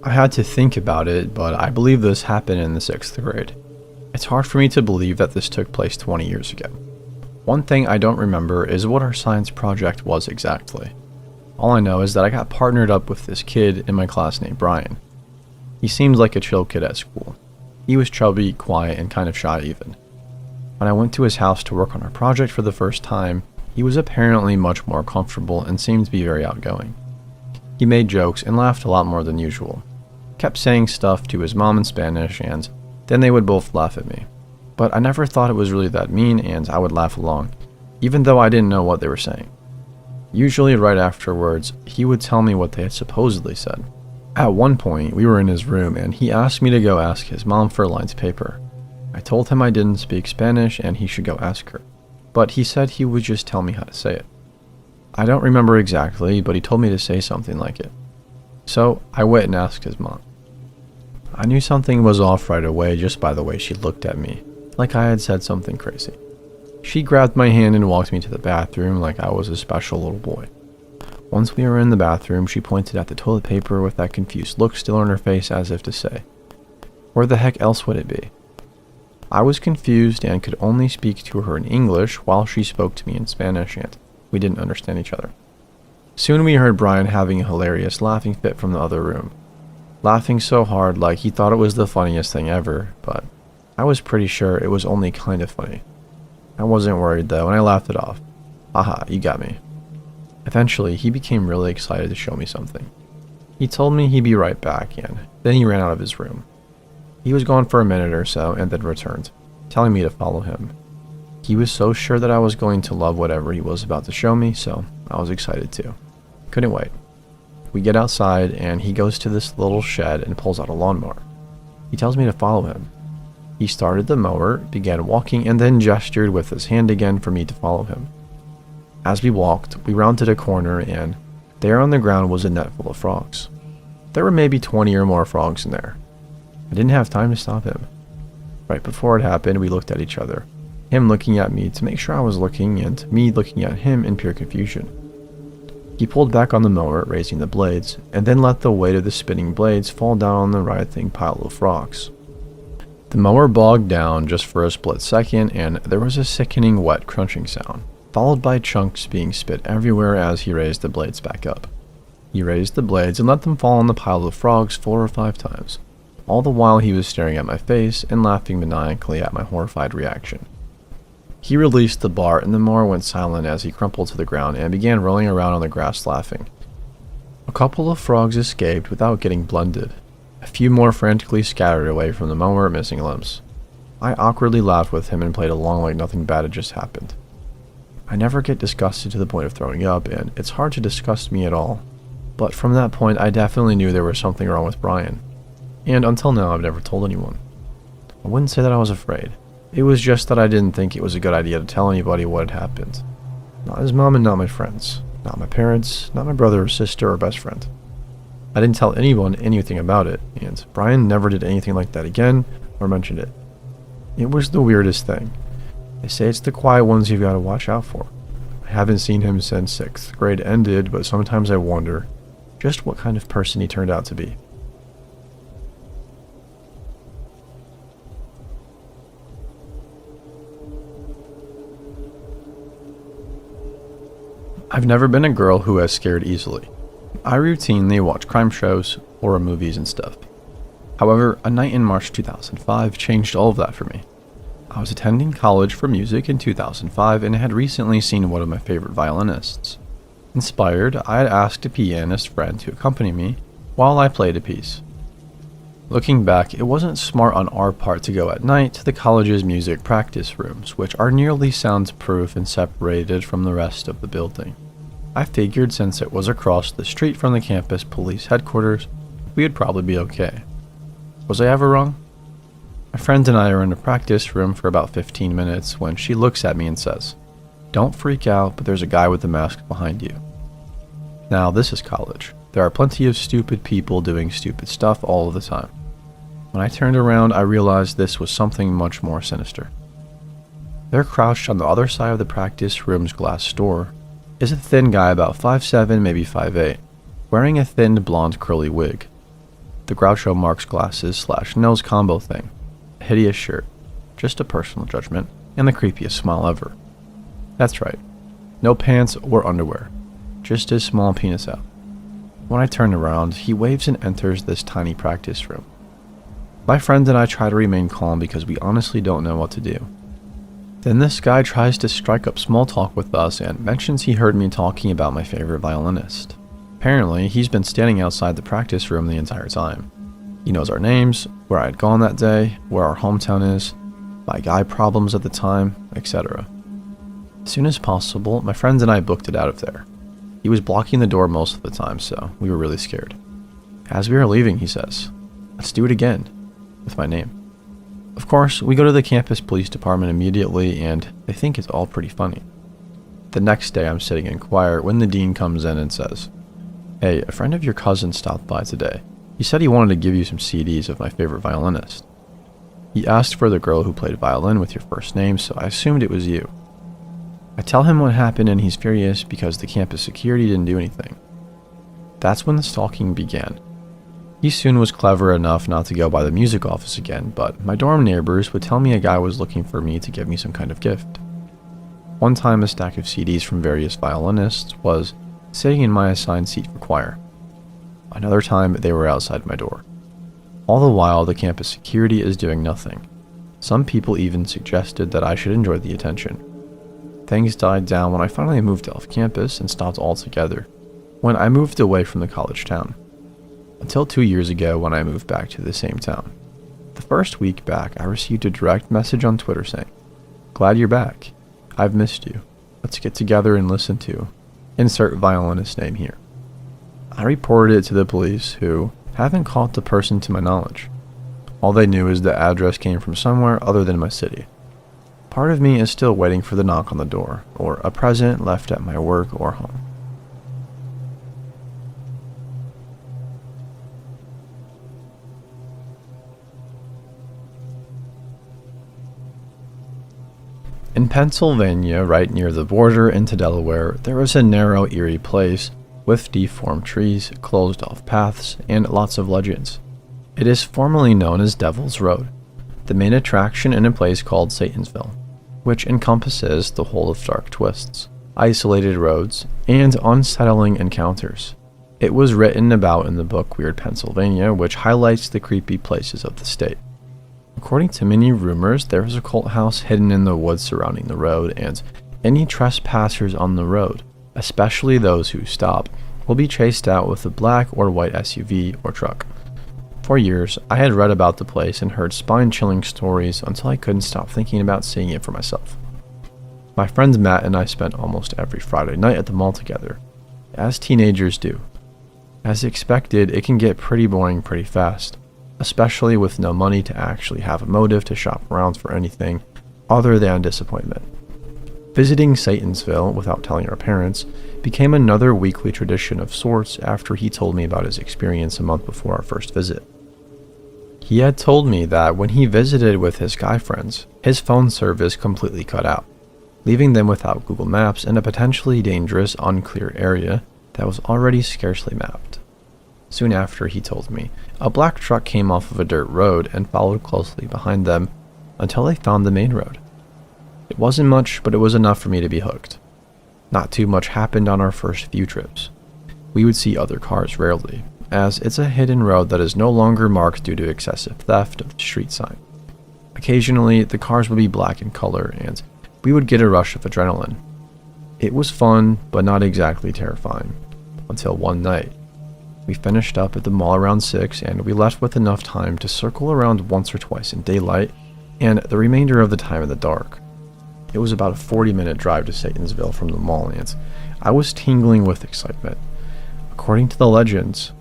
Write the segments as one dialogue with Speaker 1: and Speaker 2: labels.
Speaker 1: I had to think about it, but I believe this happened in the 6th grade. It's hard for me to believe that this took place 20 years ago. One thing I don't remember is what our science project was exactly. All I know is that I got partnered up with this kid in my class named Brian. He seemed like a chill kid at school. He was chubby, quiet, and kind of shy even. When I went to his house to work on our project for the first time, he was apparently much more comfortable and seemed to be very outgoing. He made jokes and laughed a lot more than usual. Kept saying stuff to his mom in Spanish, and then they would both laugh at me. But I never thought it was really that mean, and I would laugh along, even though I didn't know what they were saying. Usually right afterwards, he would tell me what they had supposedly said. At one point, we were in his room, and he asked me to go ask his mom for lined paper. I told him I didn't speak Spanish and he should go ask her, but he said he would just tell me how to say it. I don't remember exactly, but he told me to say something like it. So I went and asked his mom. I knew something was off right away just by the way she looked at me, like I had said something crazy. She grabbed my hand and walked me to the bathroom like I was a special little boy. Once we were in the bathroom, she pointed at the toilet paper with that confused look still on her face as if to say, "Where the heck else would it be?" I was confused and could only speak to her in English while she spoke to me in Spanish, and we didn't understand each other. Soon we heard Brian having a hilarious laughing fit from the other room. Laughing so hard like he thought it was the funniest thing ever, but I was pretty sure it was only kind of funny. I wasn't worried though, and I laughed it off. Haha, you got me. Eventually, he became really excited to show me something. He told me he'd be right back, and then he ran out of his room. He was gone for a minute or so and then returned, telling me to follow him. He was so sure that I was going to love whatever he was about to show me, so I was excited too. Couldn't wait. We get outside, and he goes to this little shed and pulls out a lawnmower. He tells me to follow him. He started the mower, began walking, and then gestured with his hand again for me to follow him. As we walked, we rounded a corner, and there on the ground was a net full of frogs. There were maybe 20 or more frogs in there. I didn't have time to stop him. Right before it happened, we looked at each other, him looking at me to make sure I was looking, and me looking at him in pure confusion. He pulled back on the mower, raising the blades, and then let the weight of the spinning blades fall down on the writhing pile of frogs. The mower bogged down just for a split second, and there was a sickening wet crunching sound, followed by chunks being spit everywhere as he raised the blades back up. He raised the blades and let them fall on the pile of frogs 4 or 5 times. All the while he was staring at my face and laughing maniacally at my horrified reaction. He released the bar and the mower went silent as he crumpled to the ground and began rolling around on the grass laughing. A couple of frogs escaped without getting blended. A few more frantically scattered away from the mower, missing limbs. I awkwardly laughed with him and played along like nothing bad had just happened. I never get disgusted to the point of throwing up, and it's hard to disgust me at all. But from that point I definitely knew there was something wrong with Brian. And until now I've never told anyone. I wouldn't say that I was afraid. It was just that I didn't think it was a good idea to tell anybody what had happened. Not his mom and not my friends. Not my parents, not my brother or sister or best friend. I didn't tell anyone anything about it, and Brian never did anything like that again or mentioned it. It was the weirdest thing. They say it's the quiet ones you've got to watch out for. I haven't seen him since 6th grade ended, but sometimes I wonder just what kind of person he turned out to be. I've never been a girl who has scared easily. I routinely watch crime shows, horror movies, and stuff. However, a night in March 2005 changed all of that for me. I was attending college for music in 2005 and had recently seen one of my favorite violinists. Inspired, I had asked a pianist friend to accompany me while I played a piece. Looking back, it wasn't smart on our part to go at night to the college's music practice rooms, which are nearly soundproof and separated from the rest of the building. I figured since it was across the street from the campus police headquarters, we would probably be okay. Was I ever wrong? My friend and I are in the practice room for about 15 minutes when she looks at me and says, "Don't freak out, but there's a guy with a mask behind you." Now, this is college. There are plenty of stupid people doing stupid stuff all of the time. When I turned around, I realized this was something much more sinister. There, crouched on the other side of the practice room's glass door, is a thin guy about 5'7", maybe 5'8", wearing a thin blonde curly wig. the Groucho Marx glasses / nose combo thing, a hideous shirt, just a personal judgment, and the creepiest smile ever. That's right, no pants or underwear, just his small penis out. When I turn around, he waves and enters this tiny practice room. My friend and I try to remain calm because we honestly don't know what to do. Then this guy tries to strike up small talk with us and mentions he heard me talking about my favorite violinist. Apparently, he's been standing outside the practice room the entire time. He knows our names, where I had gone that day, where our hometown is, my guy problems at the time, etc. As soon as possible, my friends and I booked it out of there. He was blocking the door most of the time, so we were really scared. As we are leaving, he says, "Let's do it again," with my name. Of course, we go to the campus police department immediately, and they think it's all pretty funny. The next day, I'm sitting in choir when the dean comes in and says, "Hey, a friend of your cousin stopped by today. He said he wanted to give you some CDs of my favorite violinist. He asked for the girl who played violin with your first name, so I assumed it was you." I tell him what happened, and he's furious because the campus security didn't do anything. That's when the stalking began. He soon was clever enough not to go by the music office again, but my dorm neighbors would tell me a guy was looking for me to give me some kind of gift. One time, a stack of CDs from various violinists was sitting in my assigned seat for choir. Another time, they were outside my door. All the while, the campus security is doing nothing. Some people even suggested that I should enjoy the attention. Things died down when I finally moved off campus and stopped altogether, when I moved away from the college town. Until 2 years ago when I moved back to the same town. The first week back, I received a direct message on Twitter saying, "Glad you're back. I've missed you. Let's get together and listen to," insert violinist name here. I reported it to the police, who haven't caught the person to my knowledge. All they knew is the address came from somewhere other than my city. Part of me is still waiting for the knock on the door, or a present left at my work or home. In Pennsylvania, right near the border into Delaware, there is a narrow, eerie place with deformed trees, closed-off paths, and lots of legends. It is formerly known as Devil's Road, the main attraction in a place called Satansville, which encompasses the whole of dark twists, isolated roads, and unsettling encounters. It was written about in the book Weird Pennsylvania, which highlights the creepy places of the state. According to many rumors, there is a cult house hidden in the woods surrounding the road, and any trespassers on the road, especially those who stop, will be chased out with a black or white SUV or truck. For years, I had read about the place and heard spine-chilling stories until I couldn't stop thinking about seeing it for myself. My friends Matt and I spent almost every Friday night at the mall together, as teenagers do. As expected, it can get pretty boring pretty fast, especially with no money to actually have a motive to shop around for anything other than disappointment. Visiting Satansville without telling our parents became another weekly tradition of sorts after he told me about his experience a month before our first visit. He had told me that when he visited with his guy friends, his phone service completely cut out, leaving them without Google Maps in a potentially dangerous, unclear area that was already scarcely mapped. Soon after, he told me, a black truck came off of a dirt road and followed closely behind them until they found the main road. It wasn't much, but it was enough for me to be hooked. Not too much happened on our first few trips. We would see other cars rarely, as it's a hidden road that is no longer marked due to excessive theft of the street sign. Occasionally, the cars would be black in color, and we would get a rush of adrenaline. It was fun, but not exactly terrifying, until one night. We finished up at the mall around 6, and we left with enough time to circle around once or twice in daylight, and the remainder of the time in the dark. It was about a 40-minute drive to Satansville from the mall, and I was tingling with excitement. According to the legends,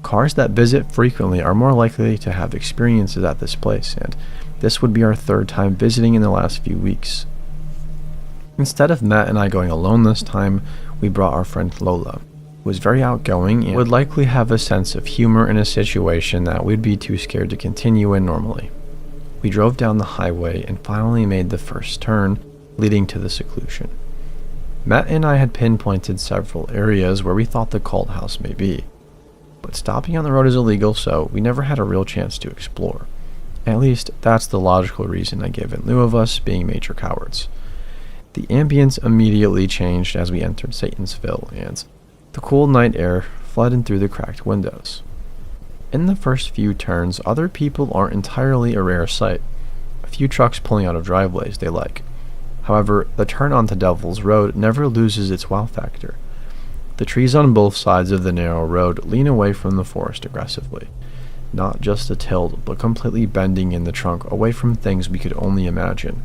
Speaker 1: cars that visit frequently are more likely to have experiences at this place, and this would be our third time visiting in the last few weeks. Instead of Matt and I going alone this time, we brought our friend Lola, who was very outgoing and would likely have a sense of humor in a situation that we'd be too scared to continue in normally. We drove down the highway and finally made the first turn, leading to the seclusion. Matt and I had pinpointed several areas where we thought the cult house may be. But stopping on the road is illegal, so we never had a real chance to explore. At least, that's the logical reason I give in lieu of us being major cowards. The ambience immediately changed as we entered Satansville, and the cool night air flooded through the cracked windows. In the first few turns, other people aren't entirely a rare sight. A few trucks pulling out of driveways they like. However, the turn onto Devil's Road never loses its wow factor. The trees on both sides of the narrow road lean away from the forest aggressively. Not just a tilt, but completely bending in the trunk away from things we could only imagine.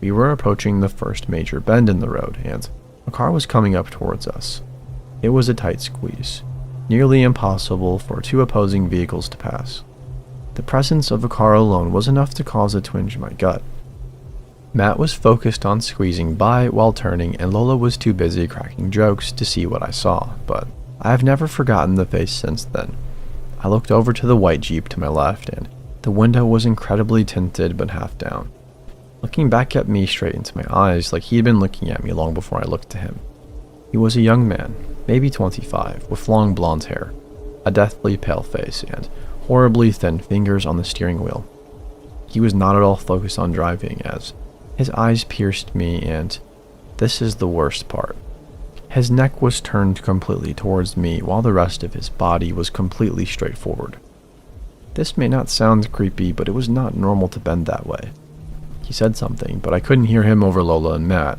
Speaker 1: We were approaching the first major bend in the road, and a car was coming up towards us. It was a tight squeeze, nearly impossible for two opposing vehicles to pass. The presence of a car alone was enough to cause a twinge in my gut. Matt was focused on squeezing by while turning, and Lola was too busy cracking jokes to see what I saw, but I have never forgotten the face since then. I looked over to the white Jeep to my left, and the window was incredibly tinted but half down, looking back at me straight into my eyes like he had been looking at me long before I looked to him. He was a young man, maybe 25, with long blonde hair, a deathly pale face, and horribly thin fingers on the steering wheel. He was not at all focused on driving, as his eyes pierced me, and this is the worst part. His neck was turned completely towards me, while the rest of his body was completely straight forward. This may not sound creepy, but it was not normal to bend that way. He said something, but I couldn't hear him over Lola and Matt,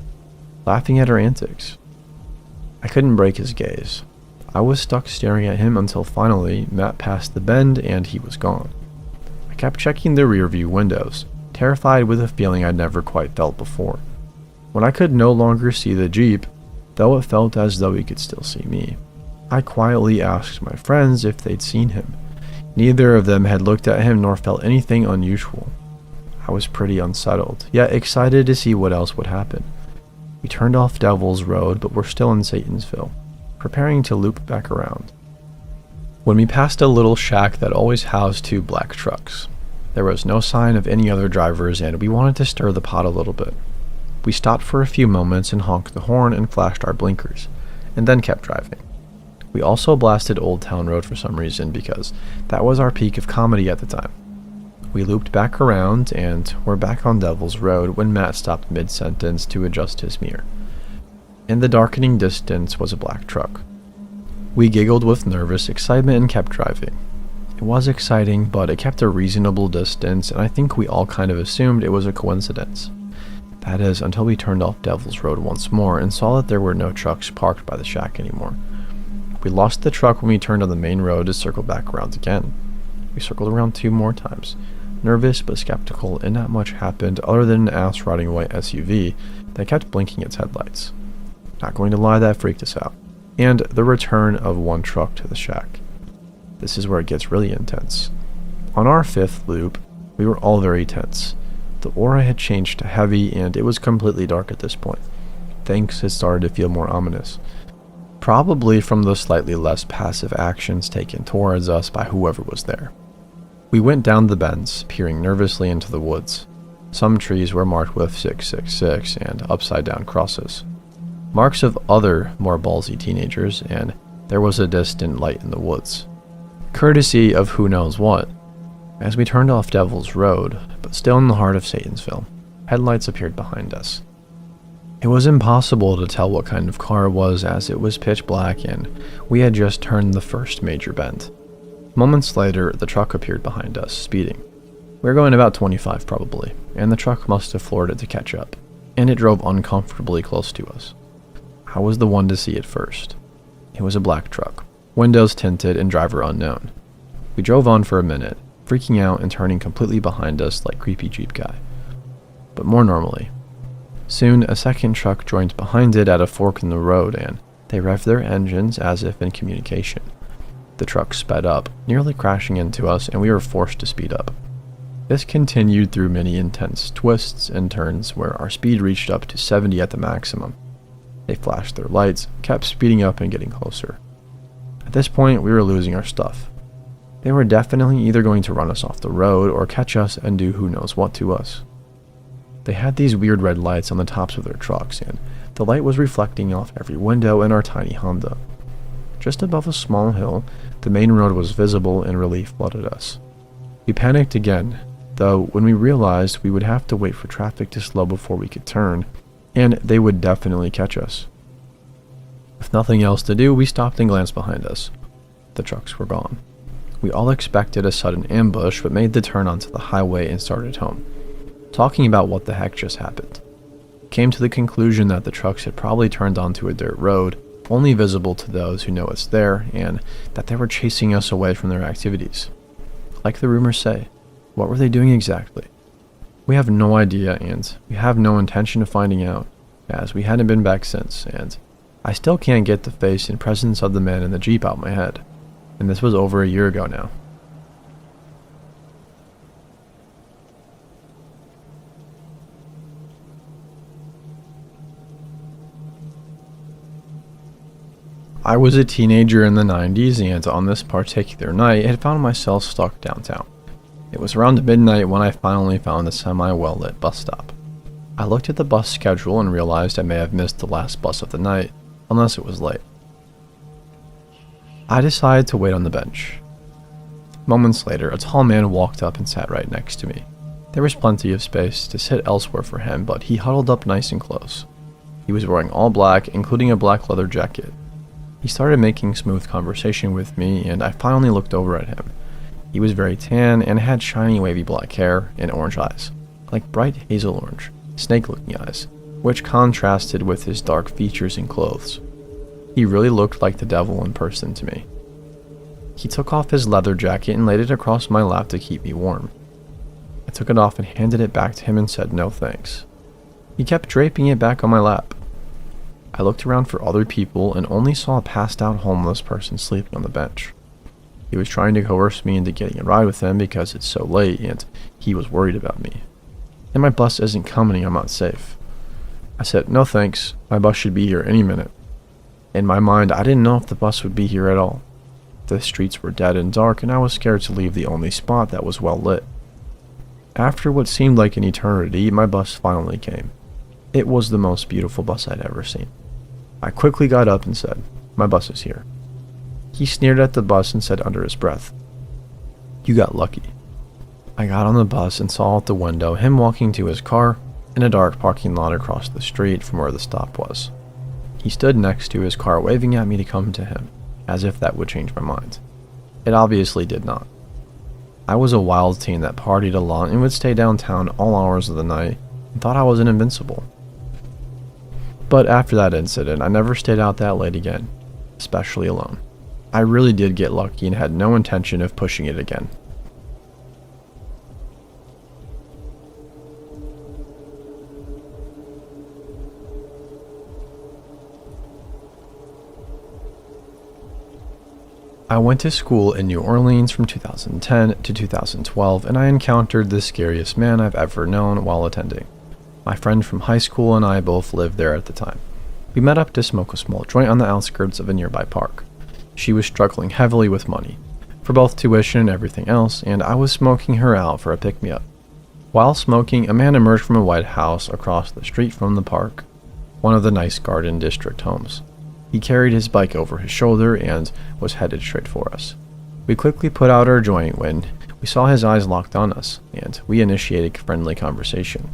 Speaker 1: laughing at our antics. I couldn't break his gaze. I was stuck staring at him until finally Matt passed the bend and he was gone. I kept checking the rearview windows, terrified with a feeling I'd never quite felt before. When I could no longer see the Jeep, though it felt as though he could still see me, I quietly asked my friends if they'd seen him. Neither of them had looked at him nor felt anything unusual. I was pretty unsettled, yet excited to see what else would happen. We turned off Devil's Road, but were still in Satansville, preparing to loop back around, when we passed a little shack that always housed two black trucks. There was no sign of any other drivers, and we wanted to stir the pot a little bit. We stopped for a few moments and honked the horn and flashed our blinkers, and then kept driving. We also blasted Old Town Road for some reason, because that was our peak of comedy at the time. We looped back around, and were back on Devil's Road when Matt stopped mid-sentence to adjust his mirror. In the darkening distance was a black truck. We giggled with nervous excitement and kept driving. It was exciting, but it kept a reasonable distance, and I think we all kind of assumed it was a coincidence. That is, until we turned off Devil's Road once more and saw that there were no trucks parked by the shack anymore. We lost the truck when we turned on the main road to circle back around again. We circled around 2 more times, nervous but skeptical, and not much happened other than an ass-riding white SUV that kept blinking its headlights. Not going to lie, that freaked us out. And the return of one truck to the shack. This is where it gets really intense. On our 5th loop, we were all very tense. The aura had changed to heavy, and it was completely dark at this point. Things had started to feel more ominous. Probably from the slightly less passive actions taken towards us by whoever was there. We went down the bends, peering nervously into the woods. Some trees were marked with 666 and upside-down crosses. Marks of other, more ballsy teenagers, and there was a distant light in the woods. Courtesy of who knows what. As we turned off Devil's Road, but still in the heart of Satansville, headlights appeared behind us. It was impossible to tell what kind of car it was, as it was pitch black and we had just turned the first major bend. Moments later, the truck appeared behind us, speeding. We were going about 25 probably, and the truck must have floored it to catch up, and it drove uncomfortably close to us. I was the one to see it first. It was a black truck, windows tinted and driver unknown. We drove on for a minute, freaking out and turning completely behind us like creepy Jeep guy, but more normally. Soon, a second truck joined behind it at a fork in the road, and they revved their engines as if in communication. The truck sped up, nearly crashing into us, and we were forced to speed up. This continued through many intense twists and turns where our speed reached up to 70 at the maximum. They flashed their lights, kept speeding up and getting closer. At this point, we were losing our stuff. They were definitely either going to run us off the road or catch us and do who knows what to us. They had these weird red lights on the tops of their trucks, and the light was reflecting off every window in our tiny Honda. just above a small hill, the main road was visible and relief flooded us. We panicked again, though when we realized we would have to wait for traffic to slow before we could turn, and they would definitely catch us. With nothing else to do, we stopped and glanced behind us. The trucks were gone. We all expected a sudden ambush, but made the turn onto the highway and started home, talking about what the heck just happened. Came to the conclusion that the trucks had probably turned onto a dirt road, only visible to those who know it's there, and that they were chasing us away from their activities. Like the rumors say, what were they doing exactly? We have no idea, and we have no intention of finding out, as we hadn't been back since, and I still can't get the face and presence of the man in the Jeep out my head, and this was over a year ago now. I was a teenager in the 90s, and on this particular night, I had found myself stuck downtown. It was around midnight when I finally found a semi-well-lit bus stop. I looked at the bus schedule and realized I may have missed the last bus of the night, unless it was late. I decided to wait on the bench. Moments later, a tall man walked up and sat right next to me. There was plenty of space to sit elsewhere for him, but he huddled up nice and close. He was wearing all black, including a black leather jacket. He started making smooth conversation with me, and I finally looked over at him. He was very tan and had shiny wavy black hair and orange eyes, like bright hazel orange, snake-looking eyes, which contrasted with his dark features and clothes. He really looked like the devil in person to me. He took off his leather jacket and laid it across my lap to keep me warm. I took it off and handed it back to him and said no thanks. He kept draping it back on my lap. I looked around for other people and only saw a passed out homeless person sleeping on the bench. He was trying to coerce me into getting a ride with him because it's so late and he was worried about me. And my bus isn't coming, I'm not safe. I said, no thanks, my bus should be here any minute. In my mind, I didn't know if the bus would be here at all. The streets were dead and dark, and I was scared to leave the only spot that was well lit. After what seemed like an eternity, my bus finally came. It was the most beautiful bus I'd ever seen. I quickly got up and said, my bus is here. He sneered at the bus and said under his breath, you got lucky. I got on the bus and saw out the window him walking to his car in a dark parking lot across the street from where the stop was. He stood next to his car waving at me to come to him, as if that would change my mind. It obviously did not. I was a wild teen that partied a lot and would stay downtown all hours of the night and thought I was invincible. But after that incident, I never stayed out that late again, especially alone. I really did get lucky and had no intention of pushing it again. I went to school in New Orleans from 2010 to 2012, and I encountered the scariest man I've ever known while attending. My friend from high school and I both lived there at the time. We met up to smoke a small joint on the outskirts of a nearby park. She was struggling heavily with money, for both tuition and everything else, and I was smoking her out for a pick-me-up. While smoking, a man emerged from a white house across the street from the park, one of the nice Garden District homes. He carried his bike over his shoulder and was headed straight for us. We quickly put out our joint when we saw his eyes locked on us, and we initiated friendly conversation.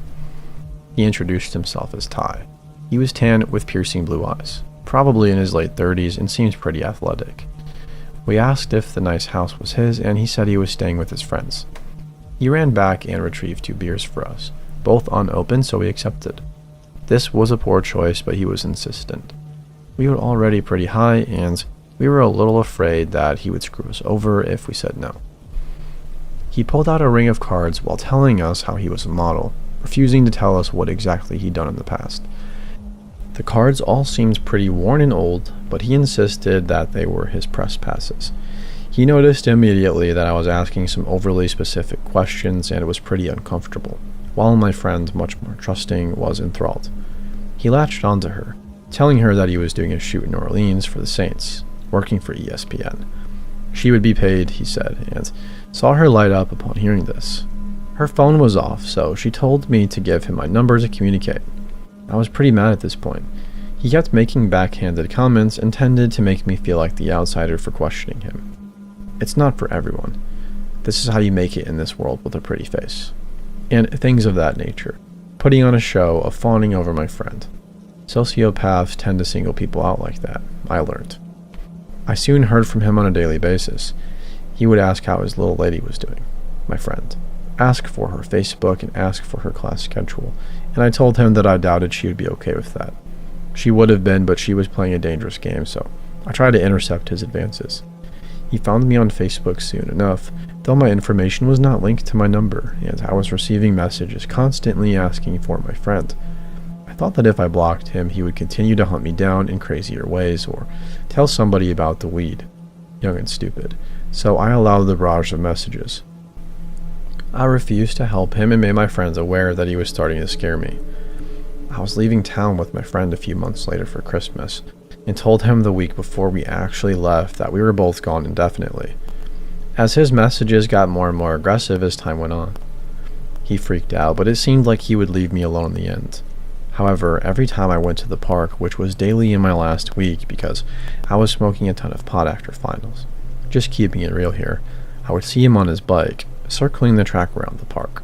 Speaker 1: He introduced himself as Ty. He was tan with piercing blue eyes, probably in his late 30s, and seemed pretty athletic. We asked if the nice house was his, and he said he was staying with his friends. He ran back and retrieved 2 beers for us, both unopened, so we accepted. This was a poor choice, but he was insistent. We were already pretty high, and we were a little afraid that he would screw us over if we said no. He pulled out a ring of cards while telling us how he was a model, refusing to tell us what exactly he'd done in the past. The cards all seemed pretty worn and old, but he insisted that they were his press passes. He noticed immediately that I was asking some overly specific questions, and it was pretty uncomfortable, while my friend, much more trusting, was enthralled. He latched onto her, telling her that he was doing a shoot in New Orleans for the Saints, working for ESPN. She would be paid, he said, and saw her light up upon hearing this. Her phone was off, so she told me to give him my number to communicate. I was pretty mad at this point. He kept making backhanded comments intended to make me feel like the outsider for questioning him. It's not for everyone. This is how you make it in this world with a pretty face. And things of that nature. Putting on a show of fawning over my friend. Sociopaths tend to single people out like that, I learned. I soon heard from him on a daily basis. He would ask how his little lady was doing, my friend. Ask for her Facebook and ask for her class schedule, and I told him that I doubted she would be okay with that. She would have been, but she was playing a dangerous game, so I tried to intercept his advances. He found me on Facebook soon enough, though my information was not linked to my number, and I was receiving messages constantly asking for my friend. I thought that if I blocked him, he would continue to hunt me down in crazier ways, or tell somebody about the weed. Young and stupid. So I allowed the barrage of messages. I refused to help him and made my friends aware that he was starting to scare me. I was leaving town with my friend a few months later for Christmas, and told him the week before we actually left that we were both gone indefinitely. As his messages got more and more aggressive as time went on. He freaked out, but it seemed like he would leave me alone in the end. However, every time I went to the park, which was daily in my last week because I was smoking a ton of pot after finals, just keeping it real here, I would see him on his bike, circling the track around the park.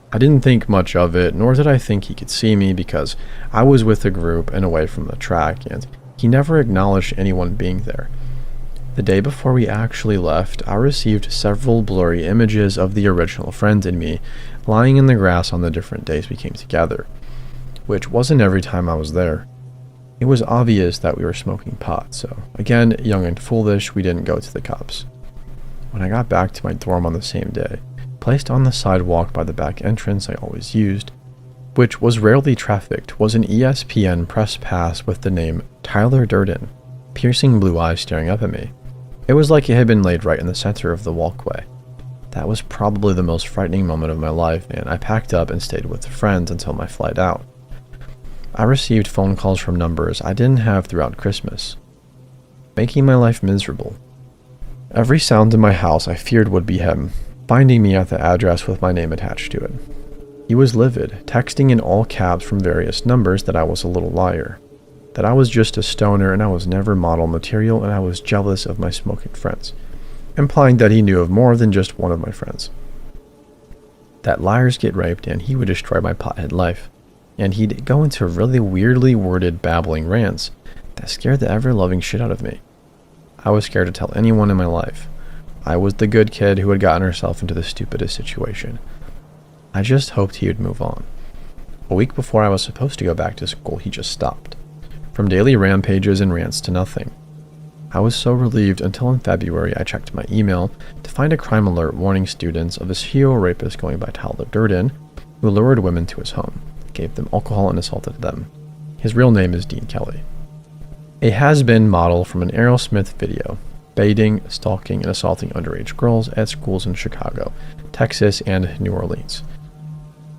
Speaker 1: I didn't think much of it, nor did I think he could see me because I was with a group and away from the track, and he never acknowledged anyone being there. The day before we actually left, I received several blurry images of the original friend and me lying in the grass on the different days we came together, which wasn't every time I was there. It was obvious that we were smoking pot, so again, young and foolish, we didn't go to the cops. When I got back to my dorm on the same day, placed on the sidewalk by the back entrance I always used, which was rarely trafficked, was an ESPN press pass with the name Tyler Durden, piercing blue eyes staring up at me. It was like it had been laid right in the center of the walkway. That was probably the most frightening moment of my life, and I packed up and stayed with friends until my flight out. I received phone calls from numbers I didn't have throughout Christmas, making my life miserable. Every sound in my house I feared would be him, finding me at the address with my name attached to it. He was livid, texting in all caps from various numbers that I was a little liar, that I was just a stoner and I was never model material and I was jealous of my smoking friends, implying that he knew of more than just one of my friends. That liars get raped and he would destroy my pothead life. And he'd go into really weirdly worded babbling rants that scared the ever-loving shit out of me. I was scared to tell anyone in my life. I was the good kid who had gotten herself into the stupidest situation. I just hoped he would move on. A week before I was supposed to go back to school, he just stopped. From daily rampages and rants to nothing. I was so relieved until in February I checked my email to find a crime alert warning students of a serial rapist going by Tyler Durden who lured women to his home, gave them alcohol and assaulted them. His real name is Dean Kelly. A has-been model from an Aerosmith video, baiting, stalking, and assaulting underage girls at schools in Chicago, Texas, and New Orleans.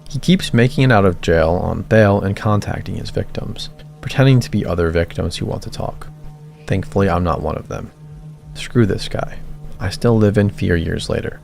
Speaker 1: He keeps making it out of jail on bail and contacting his victims, pretending to be other victims who want to talk. Thankfully, I'm not one of them. Screw this guy. I still live in fear years later.